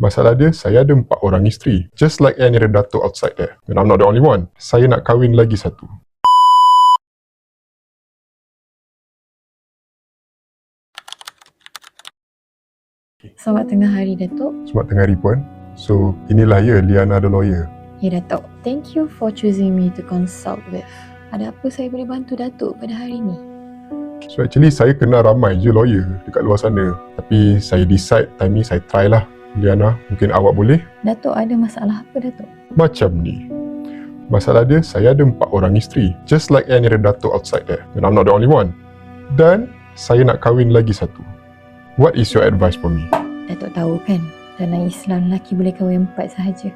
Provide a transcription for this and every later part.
Masalah dia, saya ada 4 orang isteri. Just like any other datuk outside there. And I'm not the only one. Saya nak kahwin lagi satu. Selamat tengah hari, Datuk. Selamat tengah hari, Puan. So, inilah ya Liana the lawyer. Ya, Datuk. Thank you for choosing me to consult with. Ada apa saya boleh bantu Datuk pada hari ni? So actually saya kenal ramai je lawyer dekat luar sana. Tapi saya decide time ni saya try lah. Liana, mungkin awak boleh? Datuk ada masalah apa, Datuk? Macam ni. Masalah dia, saya ada 4 orang isteri. Just like any other datuk outside there. And I'm not the only one. Dan saya nak kahwin lagi satu. What is your advice for me? Datuk tahu kan, dalam Islam lelaki boleh kahwin 4 sahaja.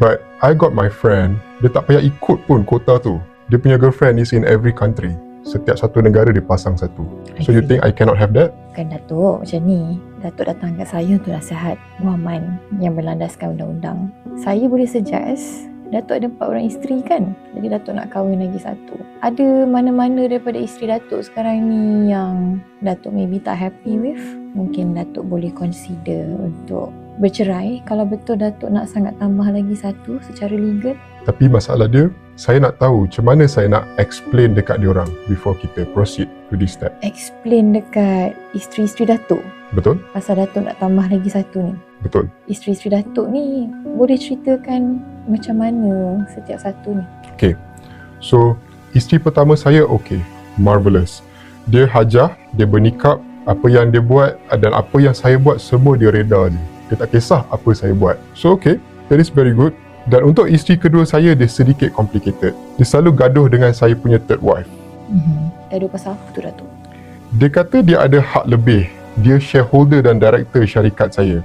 But I got my friend, dia tak payah ikut pun kota tu. Dia punya girlfriend is in every country. Setiap satu negara dia pasang satu. So you think I cannot have that? Bukan, Datuk, macam ni. Datuk datang kat saya untuk nasihat guaman yang berlandaskan undang-undang. Saya boleh suggest Datuk ada 4 orang isteri kan? Jadi Datuk nak kahwin lagi satu. Ada mana-mana daripada isteri Datuk sekarang ni yang Datuk maybe tak happy with? Mungkin Datuk boleh consider untuk bercerai kalau betul Datuk nak sangat tambah lagi satu secara legal. Tapi masalah dia, saya nak tahu macam mana saya nak explain dekat diorang before kita proceed to this step. Explain dekat isteri-isteri Datuk Betul? pasal Datuk nak tambah lagi satu ni. Betul. Isteri-isteri Datuk ni boleh ceritakan macam mana setiap satu ni? Okay. So, isteri pertama saya okay. Marvelous. Dia hajah, dia bernikah, apa yang dia buat dan apa yang saya buat semua dia reda je. Dia tak kisah apa saya buat. So, okay. That is very good. Dan untuk isteri kedua saya, dia sedikit complicated. Dia selalu gaduh dengan saya punya third wife. Gaduh pasal apa tu, Datuk? Dia kata dia ada hak lebih. Dia shareholder dan director syarikat saya.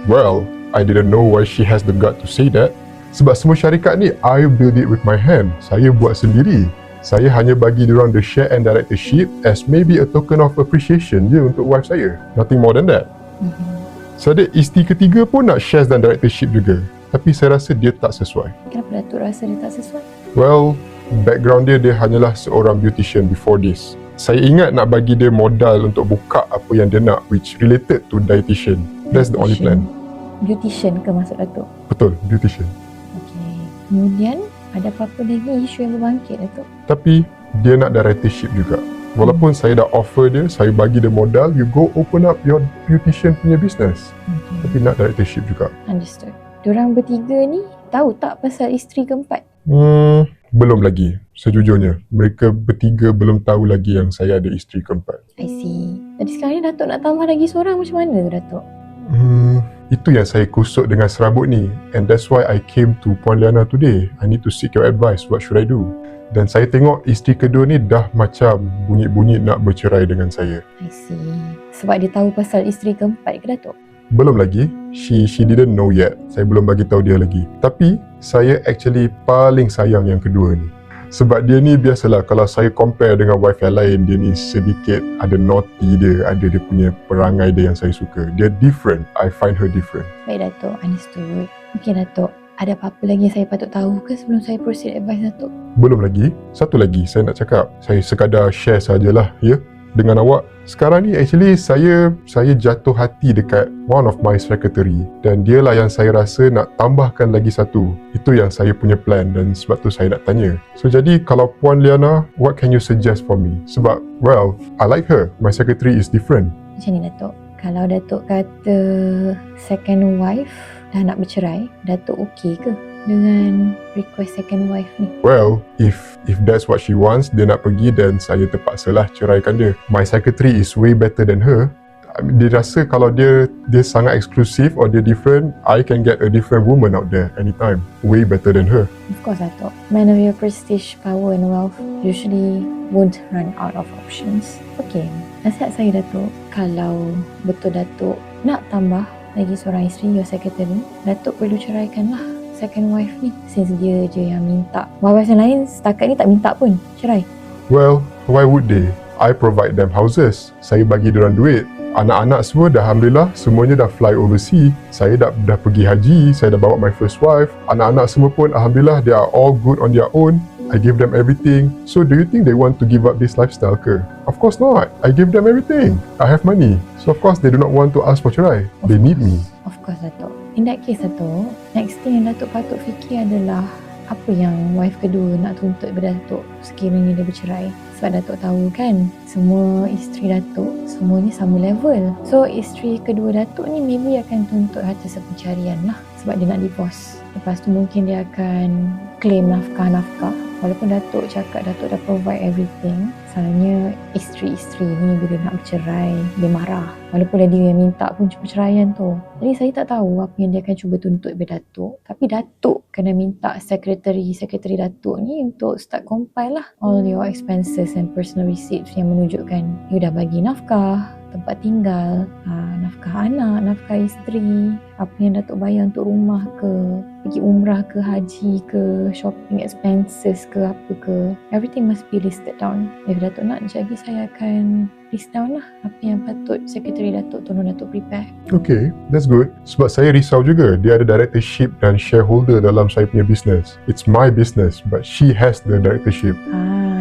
Well, I didn't know why she has the gut to say that. Sebab semua syarikat ni, I build it with my hand. Saya buat sendiri. Saya hanya bagi diorang the share and directorship as maybe a token of appreciation je untuk wife saya. Nothing more than that. So, ada isteri ketiga pun nak shares dan directorship juga. Tapi saya rasa dia tak sesuai. Kenapa Datuk rasa dia tak sesuai? Well, background dia hanyalah seorang beautician before this. Saya ingat nak bagi dia modal untuk buka apa yang dia nak, which related to dietitian. That's the only plan. Beautician ke maksud Datuk? Betul, beautician. Okay. Kemudian, ada apa-apa lagi isu yang berbangkit, Datuk? Tapi, dia nak directorship juga. Walaupun saya dah offer dia, saya bagi dia modal, you go open up your beautician punya business. Tapi nak directorship juga. Understood. Diorang bertiga ni tahu tak pasal isteri keempat? Belum lagi. Sejujurnya, mereka bertiga belum tahu lagi yang saya ada isteri keempat. I see. Jadi sekarang ni Datuk nak tambah lagi seorang macam mana, Datuk? Itu yang saya kusut dengan serabut ni. And that's why I came to Puan Liana today. I need to seek your advice. What should I do? Dan saya tengok isteri kedua ni dah macam bunyi-bunyi nak bercerai dengan saya. I see. Sebab dia tahu pasal isteri keempat ke, Datuk? Belum lagi. She didn't know yet. Saya belum bagi tahu dia lagi. Tapi saya actually paling sayang yang kedua ni. Sebab dia ni biasalah kalau saya compare dengan wife yang lain, dia ni sedikit ada naughty dia, ada dia punya perangai dia yang saya suka. Dia different. I find her different. Baik, Datuk. Understood. Okay, Datuk. Ada apa-apa lagi yang saya patut tahu ke sebelum saya proceed advice, Datuk? Belum lagi. Satu lagi saya nak cakap. Saya sekadar share sajalah, ya, dengan awak. Sekarang ni actually saya jatuh hati dekat one of my secretary dan dialah yang saya rasa nak tambahkan lagi satu. Itu yang saya punya plan dan sebab tu saya nak tanya. So jadi kalau Puan Liana, what can you suggest for me? Sebab, well, I like her. My secretary is different. Macam ni, Datuk. Kalau Datuk kata second wife dah nak bercerai, Datuk okey ke dengan request second wife ni? Well, if that's what she wants, dia nak pergi dan saya terpaksalah ceraikan dia. My secretary is way better than her. Dia rasa kalau dia sangat eksklusif or dia different, I can get a different woman out there anytime. Way better than her. Of course, Datuk. Man of your prestige, power and wealth usually won't run out of options. Okay, nasihat saya, Datuk, kalau betul Datuk nak tambah lagi seorang isteri, your secretary, Datuk perlu ceraikanlah second wife ni, since dia je yang minta. Wife yang lain setakat ni tak minta pun cerai. Well, why would they? I provide them houses. Saya bagi diorang duit. Anak-anak semua dah alhamdulillah semuanya dah fly overseas. Saya dah pergi haji, saya dah bawa my first wife. Anak-anak semua pun alhamdulillah they are all good on their own. I give them everything. So do you think they want to give up this lifestyle ke? Of course not. I give them everything. I have money. So of course they do not want to ask for cerai. They need me. Of course Datuk. In that case Datuk, next thing yang Datuk patut fikir adalah apa yang wife kedua nak tuntut daripada Datuk sekiranya dia bercerai. Sebab Datuk tahu kan, semua isteri Datuk semuanya sama level. So isteri kedua Datuk ni maybe akan tuntut harta sepencarian lah sebab dia nak divorce. Lepas tu mungkin dia akan claim nafkah-nafkah. Walaupun Datuk cakap Datuk dah provide everything, selalunya isteri-isteri ni bila nak bercerai dia marah. Walaupun dia yang minta pun perceraian tu. Jadi saya tak tahu apa yang dia akan cuba tuntut daripada Datuk. Tapi Datuk kena minta sekretari Datuk ni untuk start compile lah all your expenses and personal receipts yang menunjukkan you dah bagi nafkah, tempat tinggal, nafkah anak, nafkah isteri, apa yang Datuk bayar untuk rumah ke, pergi umrah ke, haji ke, shopping expenses ke, apa ke. Everything must be listed down. If Datuk nak, sekejap lagi saya akan list down lah apa yang patut sekretari Datuk tolong Datuk prepare. Okay, that's good. Sebab saya risau juga, dia ada directorship dan shareholder dalam saya punya business. It's my business, but she has the directorship.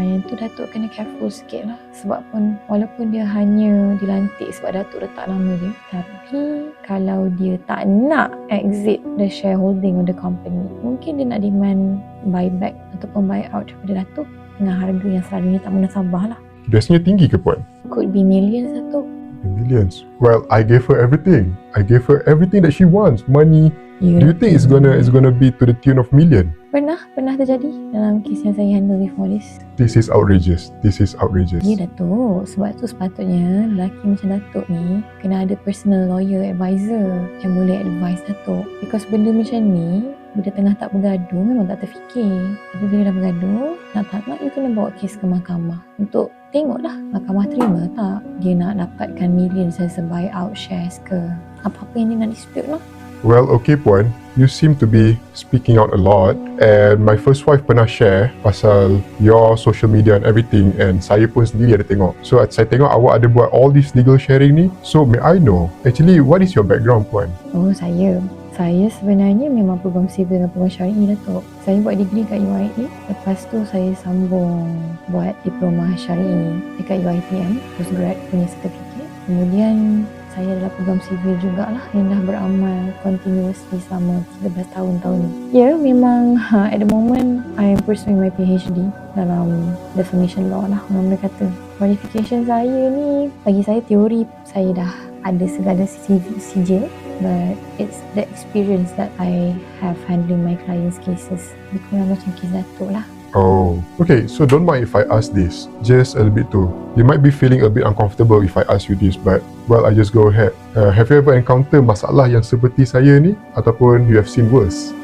Yang tu Datuk kena careful sikit lah. Sebab pun walaupun dia hanya dilantik sebab Datuk letak nama dia, tapi kalau dia tak nak exit the shareholding of the company, mungkin dia nak demand buyback ataupun buyout daripada Datuk dengan harga yang selalunya tak munasabah lah. Biasanya tinggi ke Puan? Could be millions Datuk. Millions. Well, I gave her everything. I gave her everything that she wants. Money. Do you think it's gonna be to the tune of million? Pernah terjadi dalam kes yang saya handle before this. This is outrageous. This is outrageous. Ya Datuk, sebab tu sepatutnya lelaki macam Datuk ni kena ada personal lawyer advisor yang boleh advise Datuk. Because benda macam ni, bila tengah tak bergaduh memang tak terfikir. Tapi bila dah bergaduh, nak tak nak you kena bawa kes ke mahkamah untuk tengoklah mahkamah terima tak dia nak dapatkan millions as a buyout shares ke apa-apa yang dia nak dispute lah. Well, okay Puan, you seem to be speaking out a lot, and my first wife pernah share pasal your social media and everything, and saya pun sendiri ada tengok. So saya tengok awak ada buat all this legal sharing ni. So may I know, actually what is your background Puan? Oh saya sebenarnya memang program civil dan program syari'i Datuk. Saya buat degree kat UiA, lepas tu saya sambung buat diploma syari'i dekat UiTM, postgrad punya certificate. Kemudian saya adalah program civil jugalah yang dah beramal continuously selama 13 tahun ni. Ya, memang at the moment I am pursuing my PhD dalam defamation law lah, orang boleh kata. Qualification saya ni, bagi saya teori saya dah ada segala sijil, but it's the experience that I have handling my clients' cases. Lebih kurang macam kes Datuk lah. Oh, okay. So don't mind if I ask this. Just a little bit too. You might be feeling a bit uncomfortable if I ask you this, but well, I just go ahead. Have you ever encountered masalah yang seperti saya ni, ataupun you have seen worse?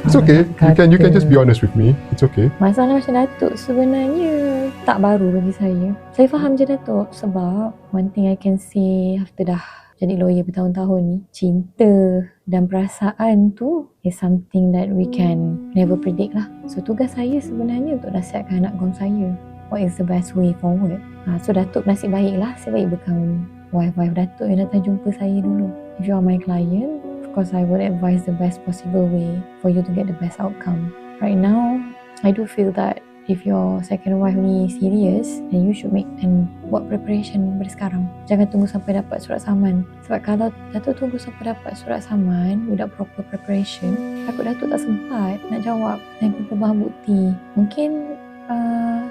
It's okay. You can just be honest with me. It's okay. Masalah macam Datuk sebenarnya tak baru bagi saya. Saya faham je Datuk sebab one thing I can say after dah jadi lawyer bertahun-tahun ni, cinta dan perasaan tu is something that we can never predict lah. So tugas saya sebenarnya untuk nasihatkan anak kaum saya, what is the best way forward. So Datuk nasib baik lah, saya baik bukan wife-wife Datuk yang datang jumpa saya dulu. If you are my client, of course I would advise the best possible way for you to get the best outcome. Right now, I do feel that if your second wife ni serious, then you should make and buat preparation daripada sekarang. Jangan tunggu sampai dapat surat saman. Sebab kalau Datuk tunggu sampai dapat surat saman without proper preparation, takut Datuk tak sempat nak jawab dan kumpul bahan bukti. Mungkin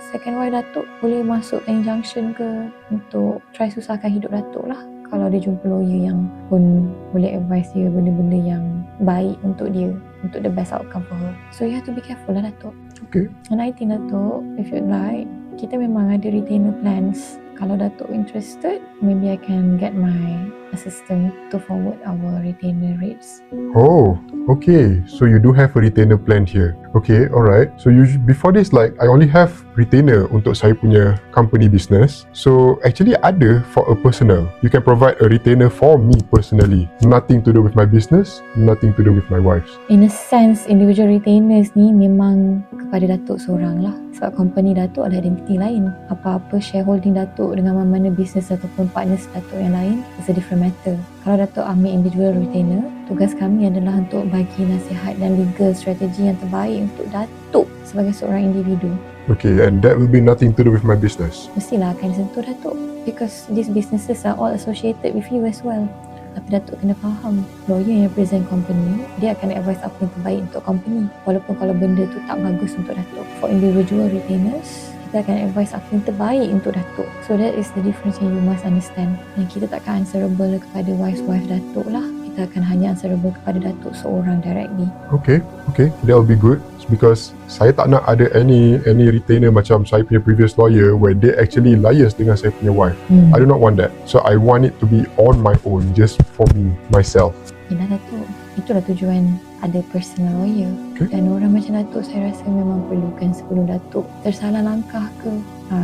second wife Datuk boleh masuk injunction ke untuk try susahkan hidup Datuk lah. Kalau dia jumpa lawyer yang pun boleh advise dia benda-benda yang baik untuk dia, untuk the best outcome for her. So you have to be careful lah Datuk. Okay. And I think Datuk, if you'd like, kita memang ada retainer plans. Kalau Datuk interested, maybe I can get my assistant to forward our retainer rates. Oh, okay. So you do have a retainer plan here. Okay, alright. So before this, like I only have retainer untuk saya punya company business. So actually ada for a personal. You can provide a retainer for me personally. Nothing to do with my business, nothing to do with my wife's. In a sense, individual retainers ni memang kepada Datuk seorang lah. Sebab company Datuk ada identiti lain. Apa-apa shareholding Datuk dengan mana-mana business ataupun partners Datuk yang lain, it's a different matter. Kalau Datuk ambil individual retainer, tugas kami adalah untuk bagi nasihat dan legal strategi yang terbaik untuk Datuk sebagai seorang individu. Okay, and that will be nothing to do with my business. Mestilah akan sentuh Datuk because these businesses are all associated with you as well. Tapi Datuk kena faham, lawyer yang present company, dia akan advise apa yang terbaik untuk company. Walaupun kalau benda tu tak bagus untuk Datuk. For individual retainers, kita akan advise apa yang terbaik untuk Datuk. So that is the difference yang you must understand. Dan kita takkan answerable kepada wife Datuk lah. Kita akan hanya answerable kepada Datuk seorang directly. Okay, that will be good because saya tak nak ada any retainer macam saya punya previous lawyer where they actually liars dengan saya punya wife. I do not want that. So I want it to be on my own, just for me, myself. Yelah Datuk, itulah tujuan ada personal lawyer. Dan orang macam Datuk saya rasa memang perlukan sebelum Datuk tersalah langkah ke.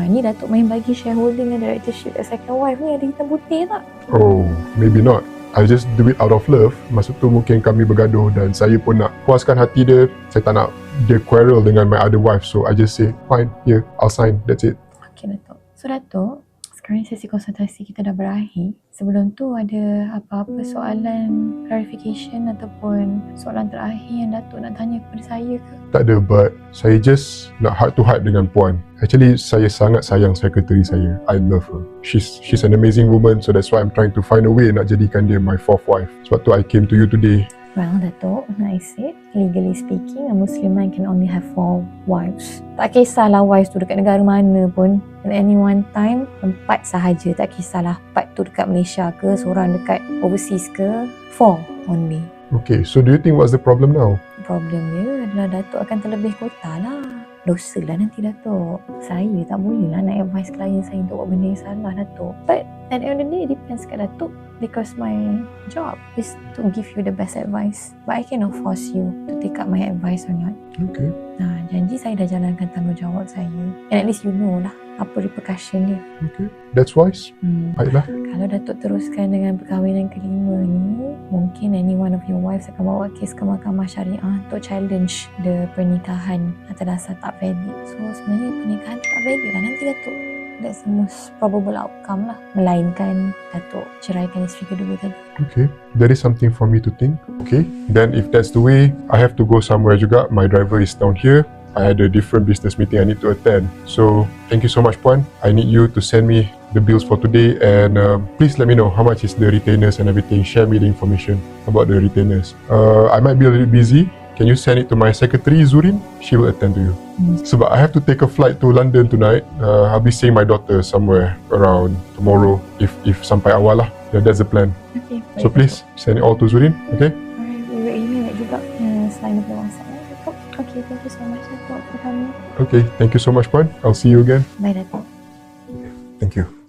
Ni Datuk main bagi shareholder dengan directorship at second wife ni ada hitam putih tak? Oh, maybe not. I just do it out of love. Masa tu mungkin kami bergaduh dan saya pun nak puaskan hati dia. Saya tak nak dia quarrel dengan my other wife. So I just say, fine, here, I'll sign. That's it. Okay Datuk. So Datuk, sekarang sesi konsultasi kita dah berakhir. Sebelum tu ada apa-apa soalan clarification ataupun soalan terakhir yang Datuk nak tanya kepada saya ke? Tak ada, but saya just nak heart to heart dengan Puan. Actually, saya sangat sayang sekretari saya. I love her. She's an amazing woman, so that's why I'm trying to find a way nak jadikan dia my fourth wife. Sebab tu I came to you today. Well, Datuk, like I said, legally speaking, a Muslim man can only have 4 wives. Tak kisahlah wives tu dekat negara mana pun. At any one time, 4 sahaja. Tak kisahlah 4 tu dekat Malaysia ke, seorang dekat overseas ke, 4 only. Okay, so do you think what's the problem now? Problem dia adalah Datuk akan terlebih kota lah. Dosa lah nanti Datuk. Saya tak boleh lah nak advise klien saya untuk buat benda yang salah Datuk. But at the end of the day, it depends kat Datuk. Because my job is to give you the best advice. But I cannot force you to take up my advice or not. Okay. Janji saya dah jalankan tanggungjawab saya. And at least you know lah apa repercussion dia. Okay. That's wise. Baiklah. Kalau Datuk teruskan dengan perkahwinan kelima ni, mungkin any one of your wives akan bawa kes ke mahkamah syariah untuk challenge the pernikahan atas dasar tak valid. So sebenarnya pernikahan tak valid lah nanti Datuk. That's the most probable outcome lah. Melainkan Datuk ceraikan isteri kedua tadi. Okay, that is something for me to think. Okay, then if that's the way, I have to go somewhere juga. My driver is down here. I had a different business meeting I need to attend. So, thank you so much, Puan. I need you to send me the bills for today and please let me know how much is the retainers and everything. Share me the information about the retainers. I might be a little busy. Can you send it to my secretary, Zurin? She will attend to you. Sebab I have to take a flight to London tonight. I'll be seeing my daughter somewhere around tomorrow if sampai awal lah. Yeah, that's the plan. Okay. So please send it all to Zurin, okay? Alright, we will email it juga selain daripada WhatsApp. Okay, thank you so much Datuk for coming. Okay, thank you so much, Puan. I'll see you again. Bye Datuk. Thank you.